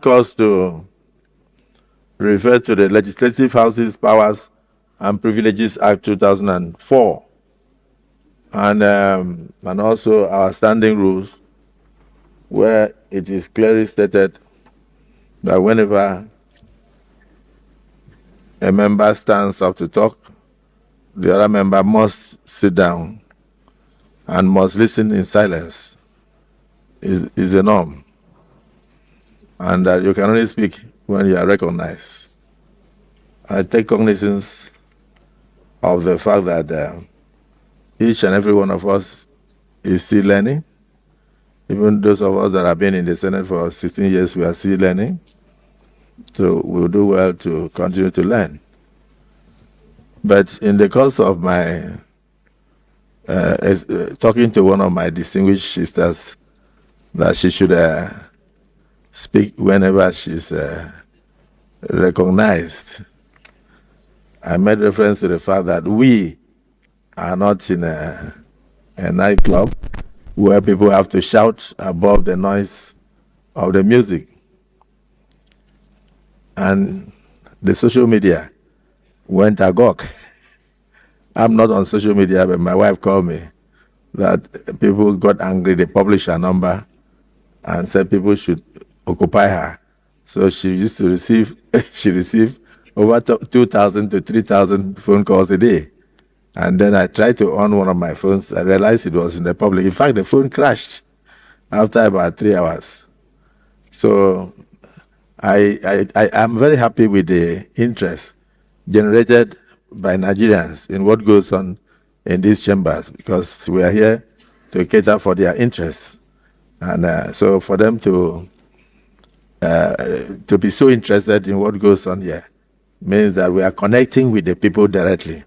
Calls to refer to the Legislative House's Powers and Privileges Act 2004 and also our standing rules, where it is clearly stated that whenever a member stands up to talk, the other member must sit down and must listen in silence is a norm, and that you can only speak when you are recognized. I take cognizance of the fact that each and every one of us is still learning. Even those of us that have been in the Senate for 16 years, we are still learning. So we'll do well to continue to learn. But in the course of my talking to one of my distinguished sisters that she should speak whenever she's recognized, I made reference to the fact that we are not in a nightclub where people have to shout above the noise of the music. And the social media went agog. I'm not on social media, but my wife called me that people got angry. They published her number and said people should occupy her. So she used to receive, she received over 2,000 to 3,000 phone calls a day. And then I tried to on one of my phones. I realized it was in the public. In fact, the phone crashed after about 3 hours. So I am very happy with the interest generated by Nigerians in what goes on in these chambers, because we are here to cater for their interests. And so for them to be so interested in what goes on here means that we are connecting with the people directly.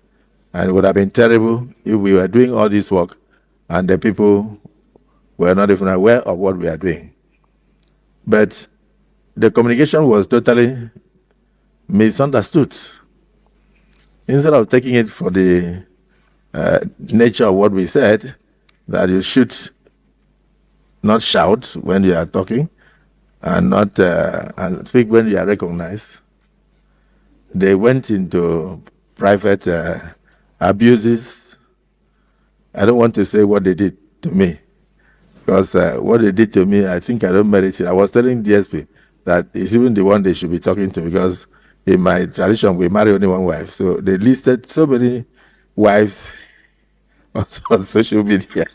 And it would have been terrible if we were doing all this work and the people were not even aware of what we are doing. But the communication was totally misunderstood. Instead of taking it for the nature of what we said, that you should not shout when you are talking and not and speak when you are recognized, they went into private abuses. I don't want to say what they did to me, because what they did to me, I think I don't merit it. I was telling DSP that it's even the one they should be talking to, because in my tradition, we marry only one wife. So they listed so many wives on social media.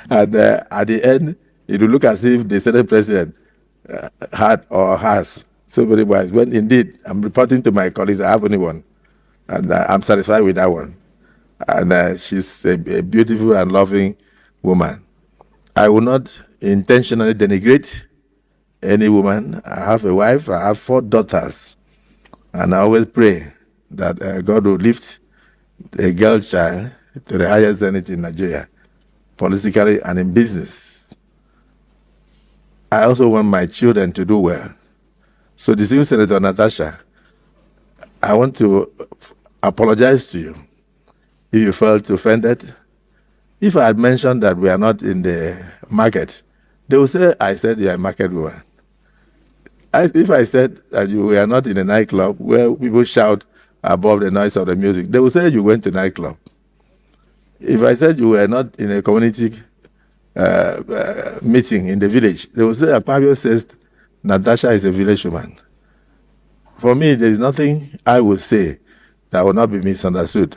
And at the end, it will look as if the Senate president had or has so many wives. When indeed, I'm reporting to my colleagues, I have only one. And I'm satisfied with that one. And she's a beautiful and loving woman. I will not intentionally denigrate any woman. I have a wife, I have 4 daughters. And I always pray that God will lift a girl child to the highest zenith in Nigeria, politically and in business. I also want my children to do well. So, distinguished Senator Natasha, I want to apologize to you if you felt offended. If I had mentioned that we are not in the market, they will say I said you are a market woman. If I said that you were not in a nightclub where people shout above the noise of the music, they will say you went to nightclub. If I said you were not in a community meeting in the village, they will say Akpabio says Natasha is a village woman. For me, there is nothing I would say that will not be misunderstood.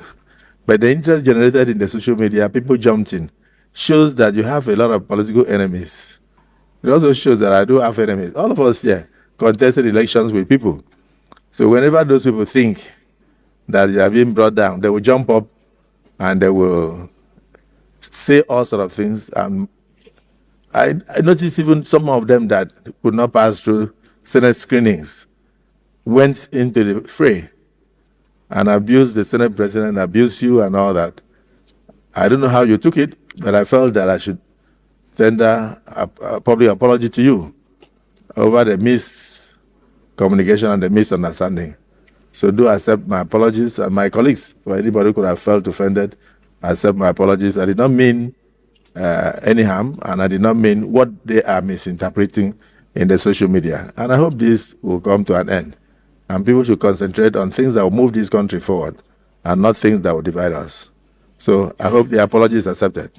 But the interest generated in the social media, people jumped in, shows that you have a lot of political enemies. It also shows that I do have enemies. All of us here contested elections with people. So whenever those people think that you are being brought down, they will jump up and they will say all sort of things. I noticed even some of them that could not pass through Senate screenings went into the fray and abused the Senate president, abused you and all that. I don't know how you took it, but I felt that I should tender a public apology to you over the miscommunication and the misunderstanding. So do accept my apologies, and my colleagues, for anybody who could have felt offended, accept my apologies. I did not mean any harm, and I did not mean what they are misinterpreting in the social media. And I hope this will come to an end. And people should concentrate on things that will move this country forward and not things that will divide us. So I hope the apology is accepted.